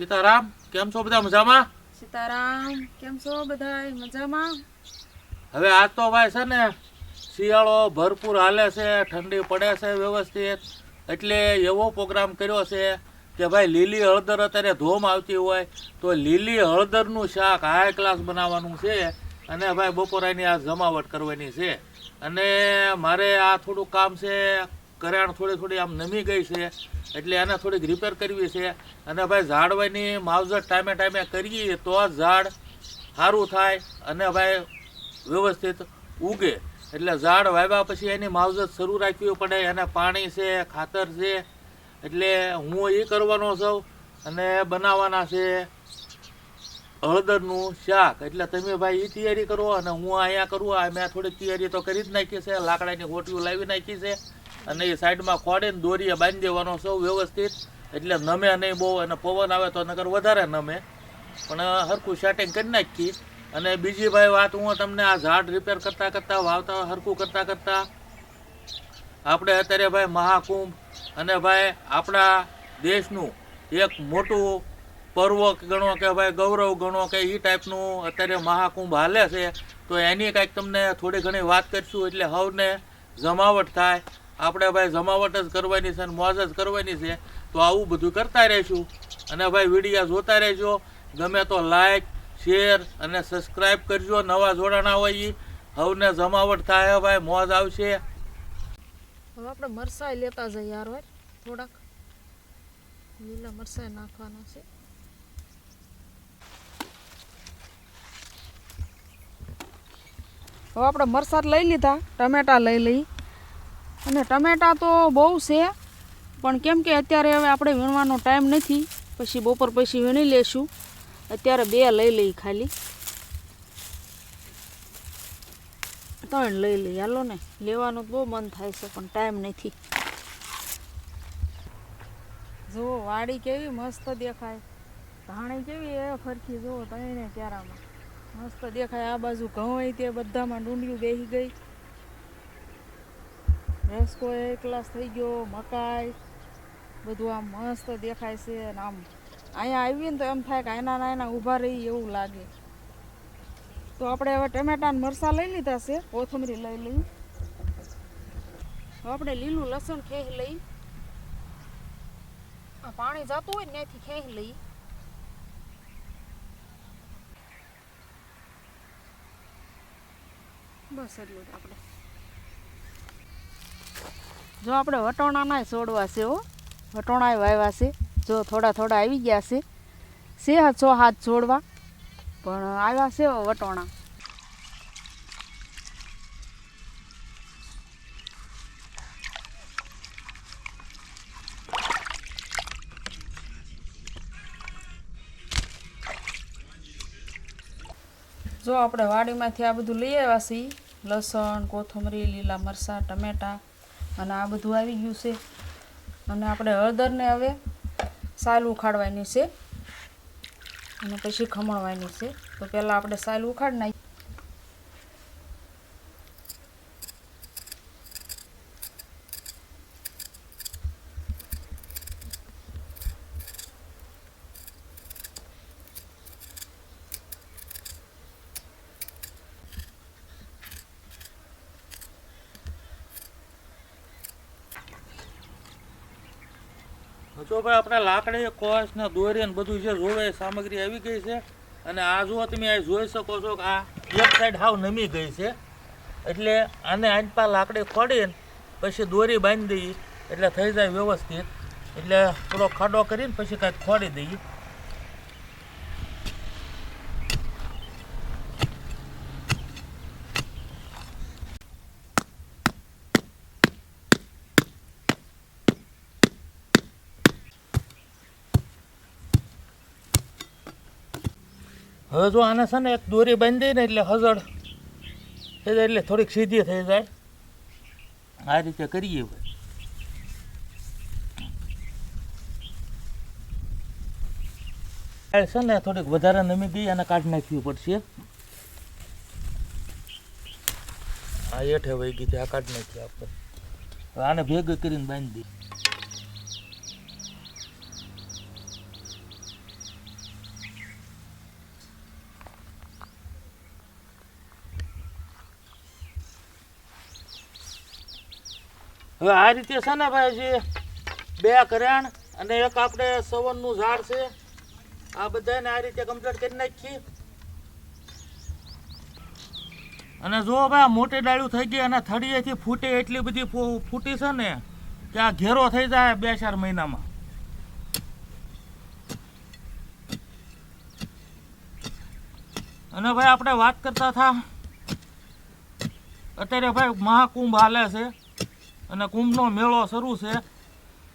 સીતારામ, કેમ છો બધા મજામાં? સીતારામ, કેમ છો બધાય મજામાં? હવે આજ તો ભાઈ છે ને શિયાળો ભરપૂર હાલે છે, ઠંડી પડે છે વ્યવસ્થિત, એટલે એવો પ્રોગ્રામ કર્યો છે કે ભાઈ લીલી હળદર અત્યારે ધોમ આવતી હોય તો લીલી હળદરનું શાક હાઈ ક્લાસ બનાવવાનું છે અને ભાઈ બપોરાની આ જમાવટ કરવાની છે. અને મારે આ થોડુંક કામ છે, કરાણ થોડી આમ નમી ગઈ છે એટલે એને થોડીક રિપેર કરવી છે. અને ભાઈ ઝાડવાની માવજત ટાઈમે ટાઈમે કરીએ તો જ ઝાડ સારું થાય અને ભાઈ વ્યવસ્થિત ઉગે. એટલે ઝાડ વાવ્યા પછી એની માવજત શરૂ રાખવી પડે, એને પાણી છે, ખાતર છે, એટલે હું એ કરવાનો છું. અને બનાવવાના છે હળદરનું શાક, એટલે તમે ભાઈ એ તૈયારી કરો અને હું અહીંયા કરું. આ મેં થોડીક તૈયારી તો કરી જ નાખી છે, લાકડાની હોટીઓ લાવી નાખી છે અને એ સાઈડમાં ખોડીને દોરીએ બાંધી દેવાનો સૌ વ્યવસ્થિત, એટલે નમે નહીં બહુ. અને પવન આવે તો નકર વધારે નમે, પણ હરખું સેટિંગ કરી નાખી. અને બીજી ભાઈ વાત હું તમને આ ઝાડ રિપેર કરતાં વાવતા હરખું કરતાં આપણે અત્યારે ભાઈ મહાકુંભ અને ભાઈ આપણા દેશનું એક મોટું પર્વ ગણો કે ભાઈ ગૌરવ ગણો કે એ ટાઈપનું અત્યારે મહાકુંભ હાલે છે. તો એની કાંઈક તમને થોડી ઘણી વાત કરીશું એટલે સૌને જમાવટ થાય. આપણે ભાઈ જમાવટ જ કરવાની છે અને મોજ જ કરવાની છે, તો આવું બધું કરતા રહીશું. અને ભાઈ વિડીયો જોતા રહેજો, ગમે તો લાઈક શેર અને સબસ્ક્રાઈબ કરજો. નવા જોડાણા હોય એ સૌને જમાવટ થાય, ભાઈ મોજ આવશે. હવે આપણે મરચાઈ લેતા જઈએ યાર, હોય થોડાક લીલા મરચાઈ નાખવાના છે. હવે આપણે મરચાં લઈ લીધા, ટમેટા લઈ લઈ. અને ટમેટા તો બહુ છે, પણ કેમ કે અત્યારે હવે આપણે વીણવાનો ટાઈમ નથી, પછી બપોર પછી વીણી લેશું. અત્યારે 2 લઈ લઈ, ખાલી 3 લઈ લઈ. હાલો ને, લેવાનું બહુ મન થાય છે પણ ટાઈમ નથી. જુઓ વાડી કેવી મસ્ત દેખાય, ધાણી કેવી એ ફરખી જુઓ તઈને ક્યારામાં મસ્ત દેખાય. આ બાજુ ઘઉં હોય તે બધામાં ડુંડિયું બેસી ગઈ, રસકો એક ક્લાસ થઈ ગયો, મકાઈ બધું આમ મસ્ત દેખાય છે. અને આમ અહીંયા આવીએ ને તો એમ થાય કે આયના ઊભા રહી એવું લાગે. તો આપણે હવે ટમેટા ને મરચાં લઈ લીધા છે, કોથમરી લઈ લઈ. હવે આપણે લીલું લસણ ખેંચી લઈ, આ પાણી જતું હોય ને ત્યાંથી ખેંચી લઈ. બસ એટલું જ આપણે. જો આપણે વટોણાના છોડવા છે, વટોણા વાવ્યા છે. જો થોડા આવી ગયા છે, 6-7 છોડવા પણ આવ્યા છે વટોણા. જો આપણે વાડીમાંથી આ બધું લઈ આવ્યા છીએ, લસણ, કોથમરી, લીલા મરચાં, ટમેટા અને આ બધું આવી ગયું છે. અને આપણે હળદરને હવે સાલ ઉખાડવાની છે અને પછી ખમણવાની છે. તો પહેલાં આપણે સાલ ઉખાડી નાખીએ. જો ભાઈ આપણે લાકડી, કોસ ને દોરી ને બધું જે જોવે સામગ્રી આવી ગઈ છે. અને આ જુઓ તમે આ જોઈ શકો છો કે આ એક સાઈડ હાવ નમી ગઈ છે, એટલે આને આંચપા લાકડી ખોડીને પછી દોરી બાંધી દઈએ એટલે થઈ જાય વ્યવસ્થિત. એટલે થોડો ખાડો કરીને પછી કાંઈક ખોડી દઈએ. હવે જો આને છે ને એક દોરી બાંધી દઈએ ને એટલે હજળ થઈ જાય, એટલે થોડીક સીધી થઈ જાય. આ રીતે કરીએ ભાઈ. છે ને થોડીક વધારે નમી ગઈ, અને કાઢી નાખવી પડશે. આ હેઠે વહી ગઈ, આ કાઢી નાખીએ આપણે. હવે આને ભેગું કરીને બાંધી દઈએ. હવે આ રીતે છે ને ભાઈ જે 2 કરેણ અને એક આપણે સવનનું ઝાડ છે, આ બધાને આ રીતે કમ્પ્લીટ કરી નાખીએ. અને જો ભાઈ મોટી ડાળીઓ થઈ ગઈ અને થળીએથી ફૂટે એટલી બધી ફૂટી છે ને કે આ ઘેરો થઈ જાય 2-4 મહિનામાં. અને ભાઈ આપણે વાત કરતા હતા અત્યારે ભાઈ મહાકુંભ હાલે છે અને કુંભનો મેળો શરૂ છે.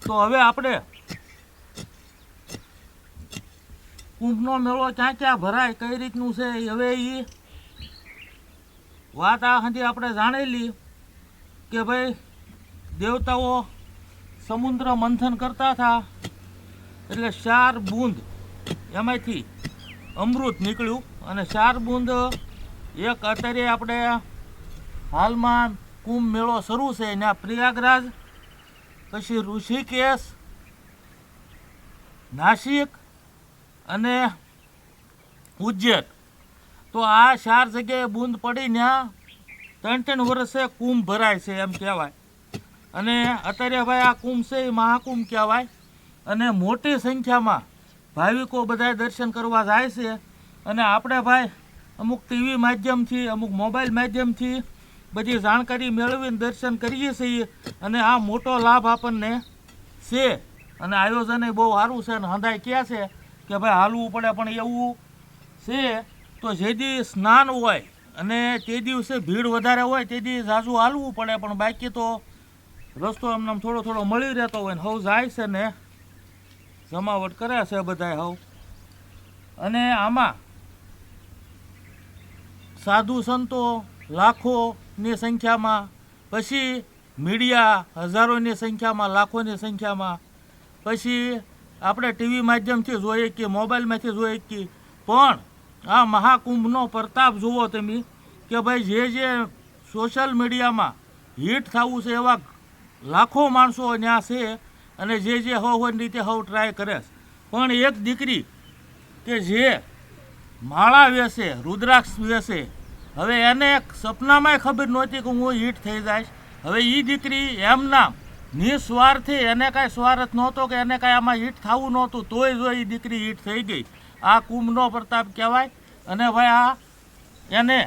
તો હવે આપણે કુંભનો મેળો ક્યાં ક્યાં ભરાય, કઈ રીતનું છે, હવે એ વાત આ સુધી આપણે જાણેલી કે ભાઈ દેવતાઓ સમુદ્ર મંથન કરતા હતા એટલે 4 બૂંદ એમાંથી અમૃત નીકળ્યું અને 4 બૂંદ એક અત્યારે આપણે હાલમાં કુંભ મેળો શરૂ છે ત્યાં પ્રયાગરાજ, પછી ઋષિકેશ, નાસિક અને ઉજ્જૈન. તો આ 4 જગ્યાએ બૂંદ પડી ત્યાં 3-3 વર્ષે કુંભ ભરાય છે એમ કહેવાય. અને અત્યારે ભાઈ આ કુંભ છે એ મહાકુંભ કહેવાય અને મોટી સંખ્યામાં ભાવિકો બધા દર્શન કરવા જાય છે. અને આપણે ભાઈ અમુક ટીવી માધ્યમથી, અમુક મોબાઈલ માધ્યમથી બધી જાણકારી મેળવીને દર્શન કરીએ છીએ અને આ મોટો લાભ આપણને છે. અને આયોજન બહુ સારું છે અને હંધાઈ કહે છે કે ભાઈ હાલવું પડે, પણ એવું છે તો જે દી સ્નાન હોય અને તે દિવસે ભીડ વધારે હોય તે દી ઝાઝુ હાલવું પડે, પણ બાકી તો રસ્તો એમને થોડો થોડો મળી રહેતો હોય ને હવ જાય છે ને જમાવટ કરે છે બધાય હવ. અને આમાં સાધુ સંતો લાખોની સંખ્યામાં, પછી મીડિયા હજારોની સંખ્યામાં, લાખોની સંખ્યામાં, પછી આપણે ટીવી માધ્યમથી જોઈએ કે મોબાઈલમાંથી જોઈએ કે પણ આ મહાકુંભનો પ્રતાપ જુઓ તમે કે ભાઈ જે સોશિયલ મીડિયામાં હિટ થવું છે એવા લાખો માણસો ત્યાં છે અને જે હોય રીતે હવ ટ્રાય કરે છે. પણ એક દીકરી કે જે માળા વેસે, રુદ્રાક્ષ વેસે, હવે એને સપનામાંય ખબર નહોતી કે હું હિટ થઈ જઈશ. હવે એ દીકરી એમના નિસ્વાર્થી, એને કાંઈ સ્વાર્થ નહોતો કે એને કાંઈ આમાં હિટ થવું નહોતું, તોય જો એ દીકરી હિટ થઈ ગઈ. આ કુંભનો પ્રતાપ કહેવાય. અને ભાઈ આ એને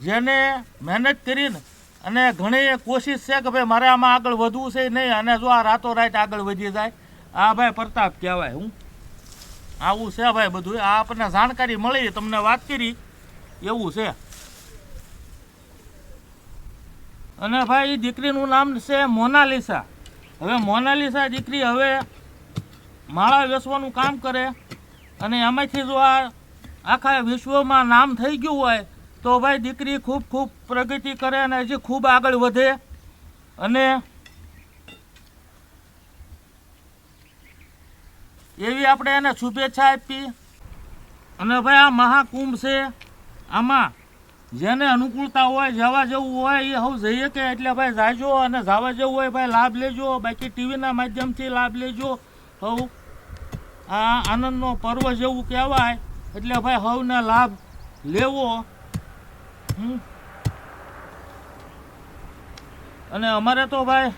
જેને મહેનત કરીને અને ઘણી કોશિશ છે કે ભાઈ મારે આમાં આગળ વધવું છે નહીં, અને જો આ રાતોરાત આગળ વધી જાય, આ ભાઈ પ્રતાપ કહેવાય. હું આવું છે ભાઈ બધું. આ આપણને જાણકારી મળી, તમને વાત કરી એવું છે. અને ભાઈ એ દીકરીનું નામ છે મોનાલિસા. હવે મોનાલિસા દીકરી હવે માળા વેચવાનું કામ કરે અને એમાંથી જો આ આખા વિશ્વમાં નામ થઈ ગયું હોય તો ભાઈ દીકરી ખૂબ ખૂબ પ્રગતિ કરે અને હજી ખૂબ આગળ વધે. અને એવી આપણે એને શુભેચ્છા આપી. અને ભાઈ આ મહાકુંભ છે, આમાં જેને અનુકૂળતા હોય, જવા જેવું હોય એ હવે જઈએ કે એટલે ભાઈ જાજો, અને જવા જેવું હોય ભાઈ લાભ લેજો. બાકી ટીવીના માધ્યમથી લાભ લેજો. હવે આ આનંદનો પર્વ જેવું કહેવાય એટલે ભાઈ હવને લાભ લેવો. અને અમારે તો ભાઈ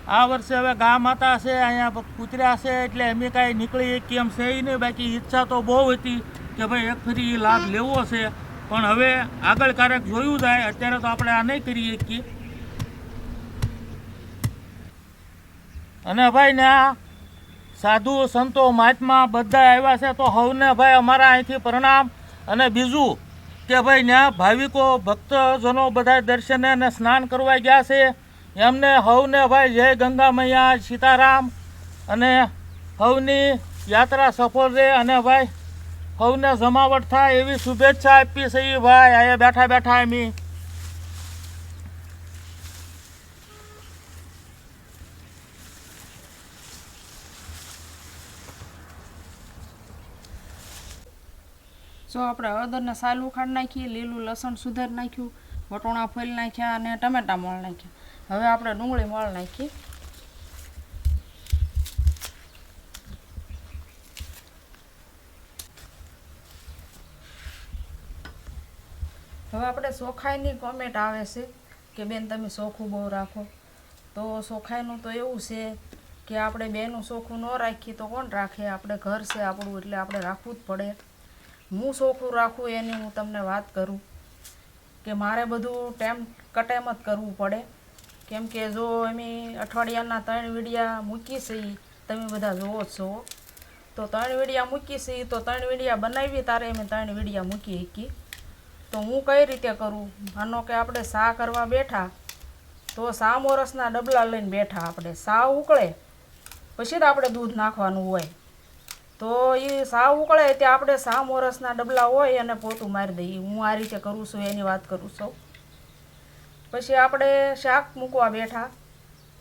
આ વર્ષે હવે ગા માતા છે, અહીંયા કૂતર્યા છે એટલે અમે કાંઈ નીકળી કેમ છે નહીં. બાકી ઈચ્છા તો બહુ હતી કે ભાઈ એક ફરી લાભ લેવો છે, પણ હવે આગળ ક્યારેક જોયું જાય. અત્યારે તો આપણે આ નહીં કરી શકીએ. અને ભાઈ ને આ સાધુ સંતો મહાત્મા બધા આવ્યા છે તો હવને ભાઈ અમારા અહીંથી પ્રણામ. અને બીજું કે ભાઈ ત્યાં ભાવિકો ભક્તજનો બધા દર્શને અને સ્નાન કરવા ગયા છે એમને હવને ભાઈ જય ગંગા મૈયા, સીતારામ, અને હવની યાત્રા સફળ રહે અને ભાઈ હવને જમાવટ થાય એવી શુભેચ્છા આપી છે ભાઈ. અહીંયા બેઠા બેઠા એમી જો આપણે હળદરને સાલ ઉખાડી નાખીએ, લીલું લસણ સુધારી નાખ્યું, વટોણા ફોલ નાખ્યા અને ટમેટા મળ નાખ્યા. હવે આપણે ડુંગળી મળ નાખીએ. હવે આપણે ચોખાઈની કોમેન્ટ આવે છે કે બેન તમે ચોખ્ખું બહુ રાખો, તો ચોખાઈનું તો એવું છે કે આપણે બેનું ચોખ્ખું ન રાખીએ તો કોણ રાખે? આપણે ઘર છે આપણું, એટલે આપણે રાખવું જ પડે. હું ચોખ્ખું રાખું એની હું તમને વાત કરું કે મારે બધું કટેમ જ કરવું પડે. કેમ કે જો અમે અઠવાડિયાના 3 વિડીયા મૂકી છે, તમે બધા જોવો જ છો, તો 3 વિડીયા મૂકી છે, તો 3 વિડીયા બનાવી તારે અમે 3 વિડીયા મૂકી શકી. તો હું કઈ રીતે કરું? માનો કે આપણે સા કરવા બેઠા, તો સા મોરસના ડબલા લઈને બેઠા, આપણે સા ઉકળે પછી જ આપણે દૂધ નાખવાનું હોય. તો એ સા ઉકળે ત્યાં આપણે સા મોરસના ડબલા હોય અને પોતું મારી દઈએ. હું આ રીતે કરું છું એની વાત કરું છું. પછી આપણે શાક મૂકવા બેઠા,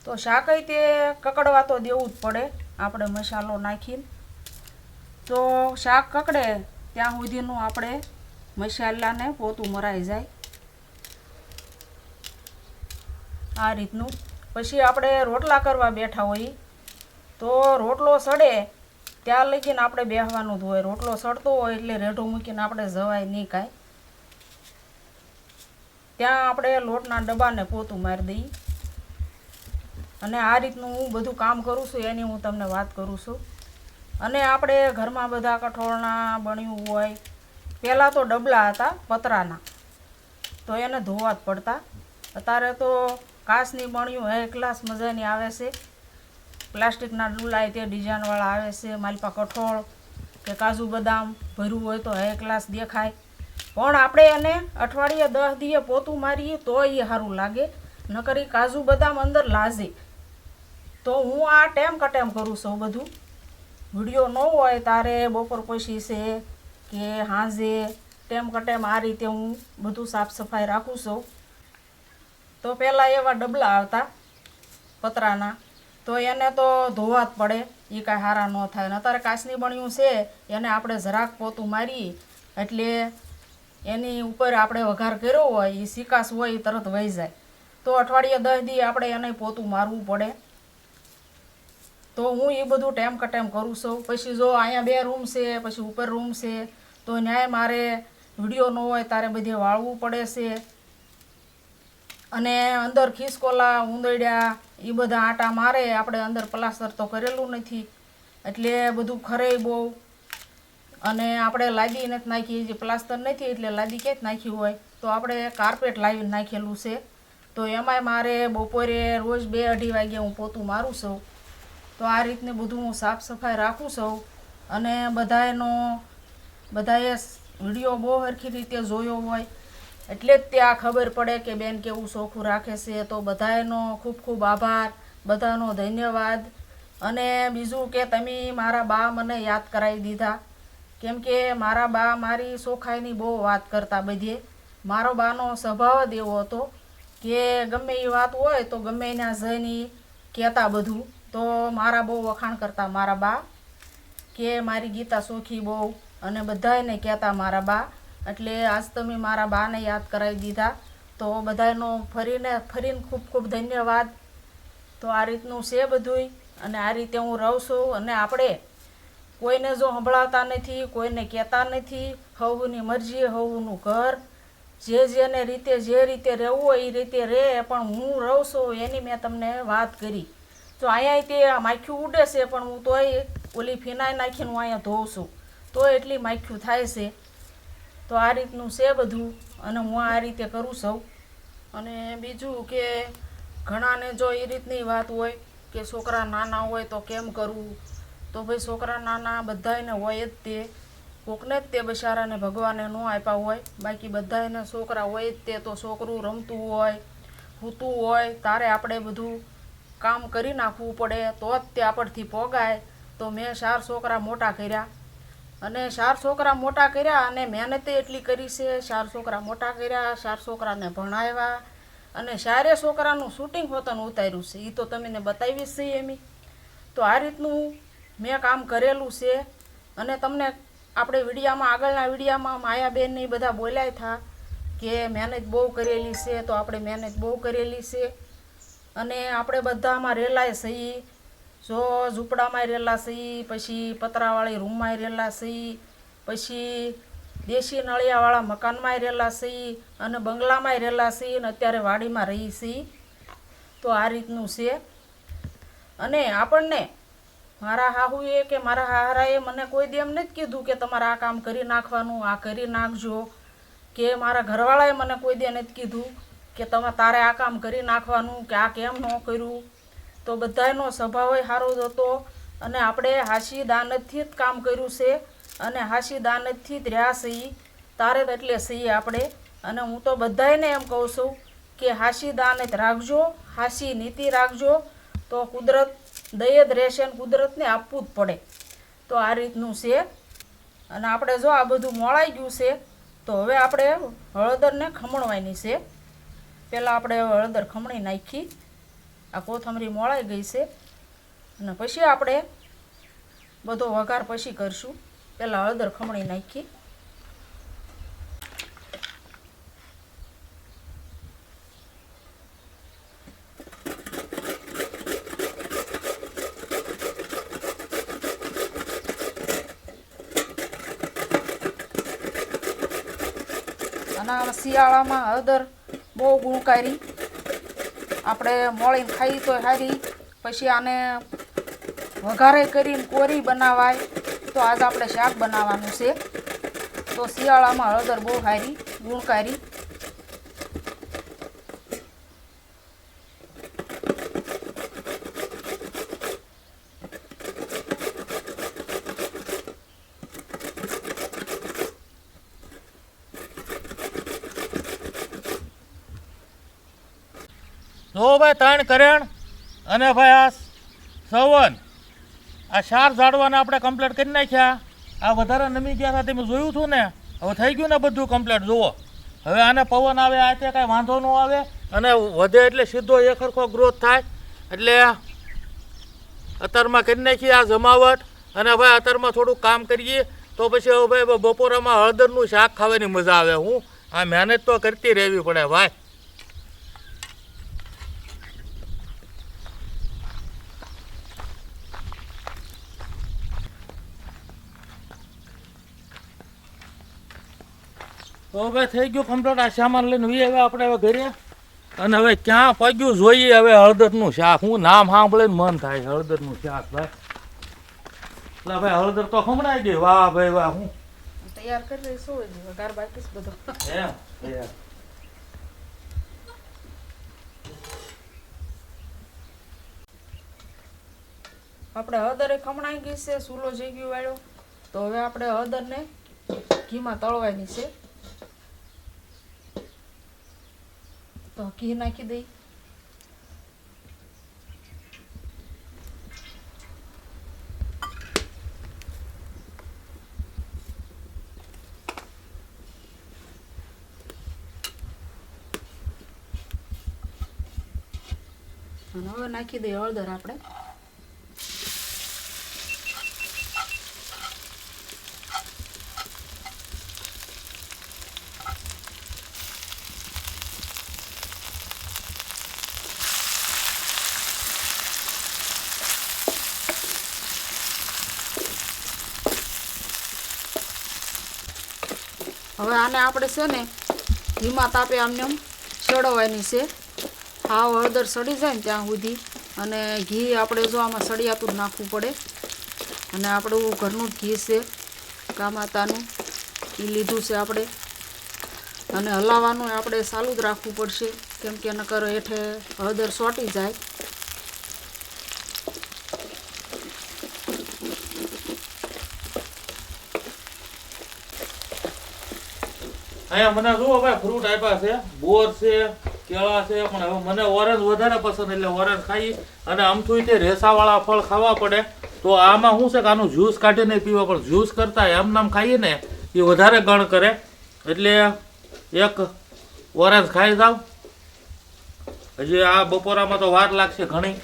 તો શાકય તે કકડવા તો દેવું જ પડે આપણે મસાલો નાખીને. તો શાક કકડે ત્યાં સુધીનું આપણે મસાલાને પોતું મરાઈ જાય આ રીતનું. પછી આપણે રોટલા કરવા બેઠા હોઈએ, તો રોટલો સડે ત્યાં લગીને આપણે બેસવાનું જ હોય. રોટલો સડતો હોય એટલે રેઢું મૂકીને આપણે જવાય નહીં કાંઈ. ત્યાં આપણે લોટના ડબ્બાને પોતું મારી દઈએ. અને આ રીતનું હું બધું કામ કરું છું એની હું તમને વાત કરું છું. અને આપણે ઘરમાં બધા કઠોળના બન્યું હોય, પહેલાં તો ડબલા હતા પતરાના, તો એને ધોવા જ પડતા. અત્યારે તો કાચની બણ્યું હે ક્લાસ મજાની આવે છે, પ્લાસ્ટિકના ડુલાય તે ડિઝાઇનવાળા આવે છે. માલપા કઠોળ કે કાજુ બદામ ભર્યું હોય તો હે ક્લાસ દેખાય, પણ આપણે એને અઠવાડિયે 10 દીએ પોતું મારીએ તો એ સારું લાગે, નકર ઈ કાજુ બદામ અંદર લાજે. તો હું આ કટેમ કરું છું બધું. વિડીયો ન હોય તારે બપોર પછી છે કે સાંજે કટેમ આ રીતે હું બધું સાફ સફાઈ રાખું છું. તો પહેલાં એવા ડબલા આવતા પતરાના, તો એને તો ધોવા જ પડે, એ કાંઈ સારા ન થાય. ને અત્યારે કાચની બણ્યું છે એને આપણે જરાક પોતું મારીએ એટલે એની ઉપર આપણે વઘાર કર્યો હોય એ સિકાસ હોય એ તરત વહી જાય. તો અઠવાડિયે 10 દી આપણે એને પોતું મારવું પડે. તો હું એ બધું કટેમ કરું છું. પછી જો અહીંયા 2 રૂમ છે, પછી ઉપર રૂમ છે, તો ન્યાય મારે વિડીયો ન હોય તારે બધે વાળવું પડે છે. અને અંદર ખિસકોલા ઉંદરડ્યા એ બધા આટા મારે, આપણે અંદર પ્લાસ્ટર તો કરેલું નથી એટલે બધું ખરે બહુ. અને આપણે લાદી નથી નાખી, જે પ્લાસ્ટર નથી એટલે લાદી ક્યાંય નાખી હોય, તો આપણે કાર્પેટ લાવીને નાખેલું છે. તો એમાંય મારે બપોરે રોજ 2-2:30 વાગે હું પોતું મારું છું. તો આ રીતને બધું હું સાફ સફાઈ રાખું છું. અને બધાએ વિડીયો બહુ સરખી રીતે જોયો હોય એટલે જ ત્યાં ખબર પડે કે બેન કેવું ચોખ્ખું રાખે છે. તો બધાનો ખૂબ ખૂબ આભાર, બધાનો ધન્યવાદ. અને બીજું કે તમે મારા બા મને યાદ કરાવી દીધા, કેમ કે મારા બા મારી ચોખાઈની બહુ વાત કરતા બધે. મારો બાનો સ્વભાવ જ એવો હતો કે ગમે એ વાત હોય તો ગમે એના જઈને કહેતા બધું. તો મારા બહુ વખાણ કરતા મારા બા કે મારી ગીતા ચોખ્ખી બહુ, અને બધાને કહેતા મારા બા. એટલે આજ તમે મારા બાને યાદ કરાવી દીધા, તો બધાનો ફરીને ખૂબ ખૂબ ધન્યવાદ. તો આ રીતનું છે બધુંય, અને આ રીતે હું રહું છું. અને આપણે કોઈને જો સંભળાવતા નથી, કોઈને કહેતા નથી, હવની મરજી, હવનું ઘર, જેને રીતે જે રીતે રહેવું હોય એ રીતે રહે. પણ હું રહું છું એની મેં તમને વાત કરી. તો અહીંયા તે માખ્યું ઉડે છે, પણ હું તોય ઓલી ફિનાઈ નાખીને હું અહીંયા ધોઉં છું, તો એટલી માખ્યું થાય છે. તો આ રીતનું છે બધું, અને હું આ રીતે કરું છું. અને બીજું કે ઘણાને જો એ રીતની વાત હોય કે છોકરા નાના હોય તો કેમ કરવું, તો ભાઈ છોકરા નાના બધાને હોય જ તે, કોકને જ તે બિચારાને ભગવાને ન આપ્યા હોય, બાકી બધાને છોકરા હોય જ તે. તો છોકરું રમતું હોય, સૂતું હોય, તારે આપણે બધું કામ કરી નાખવું પડે તો જ તે આપણથી પોગાય. તો મેં 4 છોકરા મોટા કર્યા, અને 4 છોકરા મોટા કર્યા, અને મહેનતે એટલી કરી છે. 4 છોકરા મોટા કર્યા, 4 છોકરાને ભણાવ્યા, અને 4 છોકરાનું શૂટિંગ હોતનું ઉતાર્યું છે, એ તો તમને બતાવી જ છે એમ. તો આ રીતનું મેં કામ કરેલું છે. અને તમને આપણે વિડીયામાં, આગળના વિડીયામાં માયાબેન ને બધા બોલ્યા હતા કે મહેનત બહુ કરેલી છે, તો આપણે મહેનત બહુ કરેલી છે. અને આપણે બધામાં રહેલાય છીએ, જો ઝૂંપડામાં રહેલા છીએ, પછી પતરાવાળી રૂમમાં રહેલા છીએ, પછી દેશી નળિયાવાળા મકાનમાં રહેલા છીએ, અને બંગલામાં રહેલા છીએ, અને અત્યારે વાડીમાં રહી છીએ. તો આ રીતનું છે. અને આપણને મારા હાહુએ કે મારા હાહરાએ મને કોઈ દી એમ નથી કીધું કે તમારે આ કામ કરી નાખવાનું, આ કરી નાખજો, કે મારા ઘરવાળાએ મને કોઈ દી નથી કીધું કે તારે આ કામ કરી નાખવાનું કે આ કેમ ન કર્યું. તો બધાયનો સ્વભાવ સારો જ હતો અને આપણે હાશી દાનતથી જ કામ કર્યું છે અને હાશી દાનતથી જ રહ્યા છીએ. તારે જ એટલે છીએ આપણે. અને હું તો બધાયને એમ કહું છું કે હાશી દાનત રાખજો, હાશી નીતિ રાખજો, તો કુદરત દય જ રહેશે ને કુદરતને આપવું જ પડે. તો આ રીતનું છે. અને આપણે જો આ બધું મોળાઈ ગયું છે તો હવે આપણે હળદરને ખમણવાની છે. પહેલાં આપણે હળદર ખમણી નાખી, આ કોથમરી મોળાઈ ગઈ છે અને પછી આપણે બધો વઘાર પછી કરશું. પહેલાં હળદર ખમણી નાખી. અને શિયાળામાં હળદર બહુ ગુણકારી, આપણે મોળીને ખાઈ તો સારી, પછી આને વઘારે કરીને કોરી બનાવાય. તો આજ આપણે શાક બનાવવાનું છે. તો શિયાળામાં હળદર બહુ સારી ગુણકારી. જો ભાઈ 3 કરેણ અને ભાઈ આ સવન, આ 4 ઝાડવાને આપણે કમ્પ્લીટ કરી નાખ્યા. આ વધારે નમી ગયા હતા તમે જોયું હતું ને, હવે થઈ ગયું ને બધું કમ્પ્લીટ. જુઓ હવે આને પવન આવે આ તે કાંઈ વાંધો ન આવે અને વધે એટલે સીધો એકરખો ગ્રોથ થાય. એટલે અત્યારમાં કરી નાખીએ આ જમાવટ. અને ભાઈ અત્યારમાં થોડુંક કામ કરીએ તો પછી હવે ભાઈ બપોરામાં હળદરનું શાક ખાવાની મજા આવે. હું આ મહેનત તો કરતી રહેવી પડે ભાઈ. તો હવે થઈ ગયું કમ્પ્લીટ. આ સામાન લઈને વી હવે આપણે હવે ઘરે. અને હવે ક્યાં પગ્યું જોઈએ હવે હળદરનું શાક. હું નામ સાંભળીને મન થાય હળદરનું શાક ભાઈ. એટલે ભાઈ હળદર તો ખમણાઈ ગઈ. વાહ ભાઈ વાહ. હું તૈયાર કરી દઈશું, વઘાર બાકી છે બધો. આપણે હળદરે ખમણાઈ ગઈ છે, સૂલો જઈ ગયો વાળો. તો હવે આપણે હળદરને ઘીમાં તળવાની છે. તો ઘી નાખી દઈ. અને હવે નાખી દઈએ હળદર આપણે. હવે આને આપણે છે ને ધીમા તાપે આમને સળવવાની છે. હાવ હળદર સડી જાય ને ત્યાં સુધી. અને ઘી આપણે જો આમાં સળિયાતું જ નાખવું પડે. અને આપણું ઘરનું જ ઘી છે, ગા માતાનું, એ લીધું છે આપણે. અને હલાવવાનું આપણે ચાલુ જ રાખવું પડશે, કેમ કે નકર હેઠે હળદર સોટી જાય. અહીંયા મને જુઓ ભાઈ ફ્રૂટ આપ્યા છે, બોર છે, કેળા છે, પણ હવે મને ઓરેન્જ વધારે પસંદ એટલે ઓરેન્જ ખાઈ. અને આમથું તે રેસાવાળા ફળ ખાવા પડે. તો આમાં શું છે કે આનું જ્યુસ કાઢીને પીવા પડે. જ્યુસ કરતાં એમ નામ ખાઈએ ને એ વધારે ગણ કરે. એટલે એક ઓરેન્જ ખાઈ જાવ. હજી આ બપોરામાં તો વાર લાગશે ઘણી.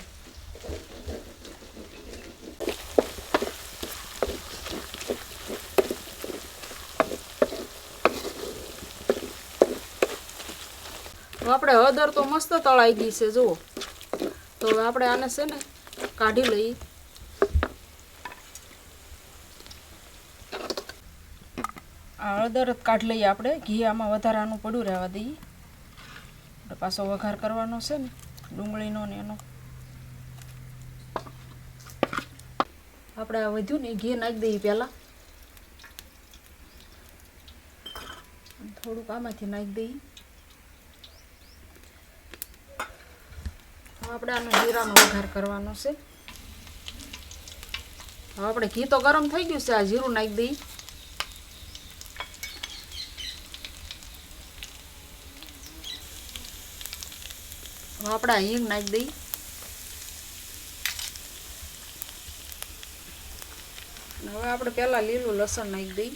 આપણે હળદર તો મસ્ત તળાઈ ગઈ છે જુઓ. તો હવે આપણે આને છે ને કાઢી લઈએ. આ હળદર જ કાઢી લઈએ આપણે. ઘી આમાં વધારાનું પડ્યું રહેવા દઈએ. આપણે પાછો વઘાર કરવાનો છે ને ડુંગળીનો ને એનો. આપણે આ વધ્યું ને ઘી નાખી દઈએ પહેલાં, થોડુંક આમાંથી નાખી દઈએ. આપણે આનો જીરાનો વઘાર કરવાનો છે. હવે આપણે ઘી તો ગરમ થઈ ગયું છે, આ જીરું નાખી દઈએ. હવે આપણે આ હિંગ નાખી દઈએ. હવે આપણે પહેલાં લીલું લસણ નાખી દઈએ.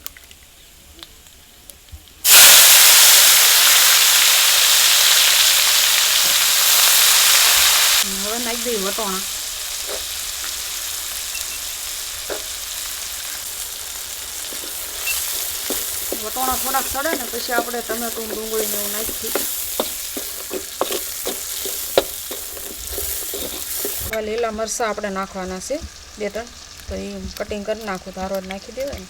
હવે નાખી દઈએ વટોણા. વટોણા થોડાક સડે ને પછી આપણે ટમેટું ડુંગળીને એવું નાખીએ. હવે લીલા મરચાં આપણે નાખવાના છે 2-3, તો એ કટિંગ કરી નાખું, ધારો જ નાખી દેવાય ને.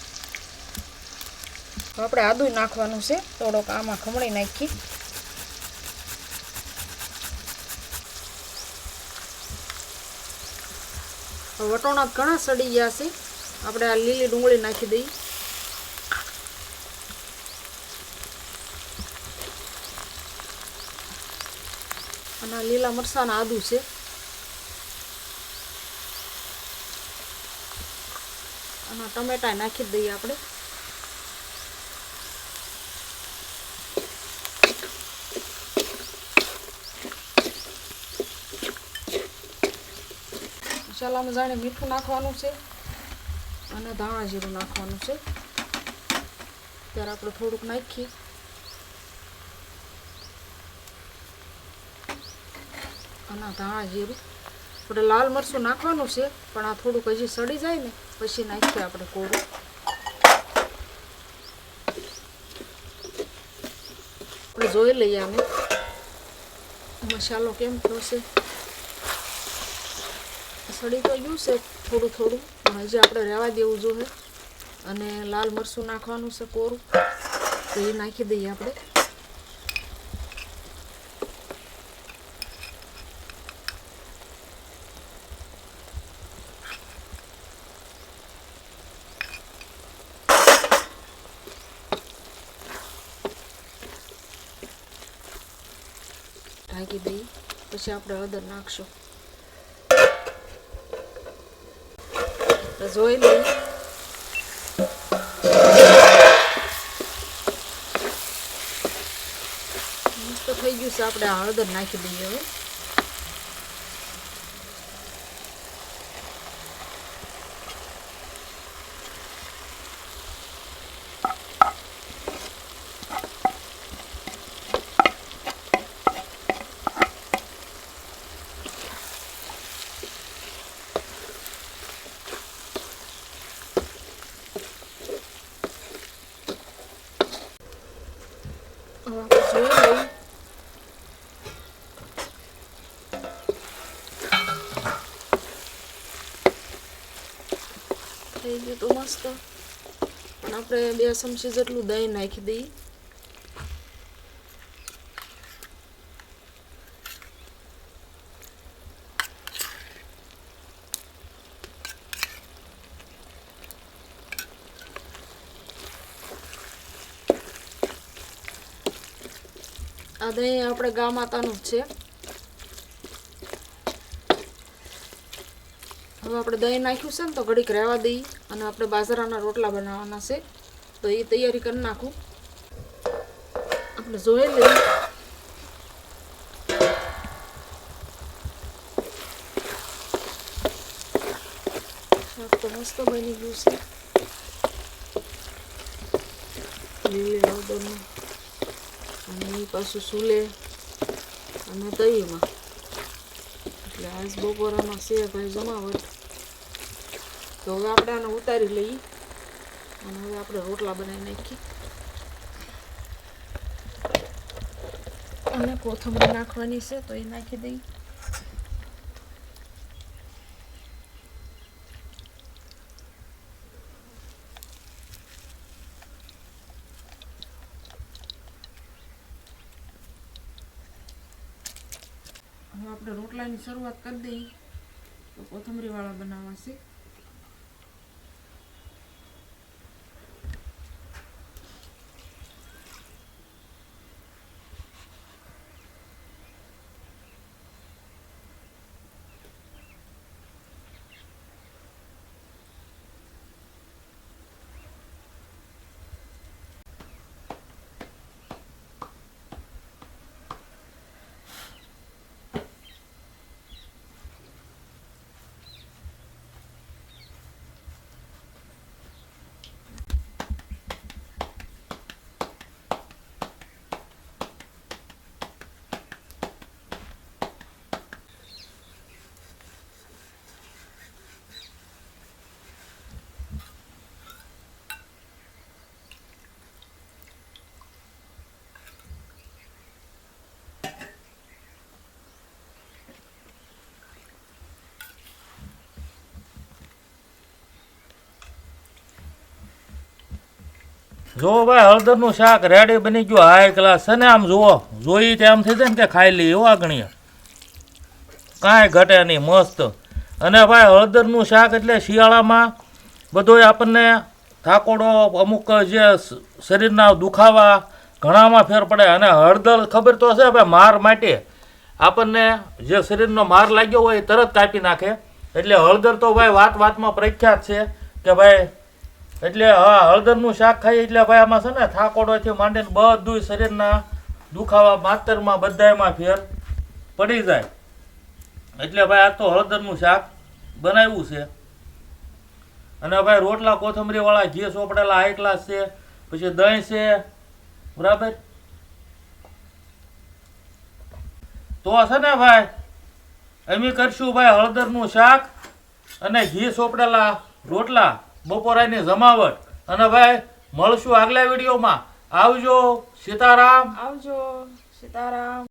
આપણે આદું નાખવાનું છે, થોડોક આમાં ખમણી નાખી. વટોણા ઘણા સડી ગયા છે, આપણે આ લીલી ડુંગળી નાખી દઈએ. અને આ લીલા મરચાંના આદું છે. અને ટમેટા નાખી દઈએ આપણે. મસાલામાં જાણે મીઠું નાખવાનું છે અને ધાણા જીરું નાખવાનું છે. ત્યારે આપણે થોડુંક નાખીએ. અને ધાણા જીરું આપણે લાલ મરચું નાખવાનું છે, પણ આ થોડુંક હજી સડી જાય ને પછી નાખીએ આપણે કોરું. આપણે જોઈ લઈએ આને મસાલો કેમ થયો છે. સડી તો ગયું છે થોડું થોડું, પણ હજી આપણે રહેવા દેવું જોઈએ. અને લાલ મરચું નાખવાનું છે કોરું, તો એ નાખી દઈએ આપણે. ઢાંકી દઈએ, પછી આપણે હળદર નાખશું. જોઈ લઈએ. મસ્ત થઈ ગયું છે, આપણે હળદર નાખી દઈએ હવે. જોઈ લઈએ. થઈ ગયું તો મસ્ત. પણ આપણે 2 ચમચી જેટલું દહીં નાખી દઈએ. આ દહીં આપણે ગા માતાનું જ છે. હવે આપણે દહીં નાખ્યું છે ને તો ઘડીક રહેવા દઈએ. અને આપણે બાજરાના રોટલા બનાવવાના છે, તો એ તૈયારી કરી નાખું. આપણે જોઈ લઈએ. શાક તો મસ્ત બની ગયું છે. લીલી હળદરનું અને એ પાછું સુલે અને તવીમાં. એટલે આજ બપોરામાં છે ભાઈ જમાવટ. તો હવે આપણે આને ઉતારી લઈએ અને હવે આપણે રોટલા બનાવી નાખીએ. અને કોથમરી નાખવાની છે, તો એ નાખી દઈએ. આપણે રોટલાની શરૂઆત કરી દઈએ તો કોથમરીવાળા બનાવવા છે. જો ભાઈ હળદરનું શાક રેડી બની ગયું હાઈ ક્લાસ છે ને. આમ જુઓ જોઈ તે આમ થઈ જાય ને કે ખાઈ લઈએ એવા ગણીએ, કાંઈ ઘટે નહીં, મસ્ત. અને ભાઈ હળદરનું શાક એટલે શિયાળામાં બધોય આપણને થાકોડો, અમુક જે શરીરના દુખાવા ઘણામાં ફેર પડે. અને હળદર ખબર તો છે ભાઈ માર માટે, આપણને જે શરીરનો માર લાગ્યો હોય એ તરત કાપી નાખે. એટલે હળદર તો ભાઈ વાત વાતમાં પ્રખ્યાત છે કે ભાઈ, એટલે હા હળદરનું શાક ખાઈએ એટલે ભાઈ આમાં છે ને થાકોડોથી માંડીને બધું શરીરના દુખાવા માતરમાં બધામાં ફેર પડી જાય. એટલે ભાઈ આ તો હળદરનું શાક બનાવ્યું છે. અને ભાઈ રોટલા કોથમરીવાળા ઘી સોપડેલા હાઈ ક્લાસ છે, પછી દહીં છે, બરાબર. તો છે ને ભાઈ અમે કરશું ભાઈ હળદરનું શાક અને ઘી સોપડેલા રોટલા, બપોરાની જમાવટ. અને ભાઈ મળશું આગલા વિડીયોમાં. આવજો, સીતારામ. આવજો, સીતારામ.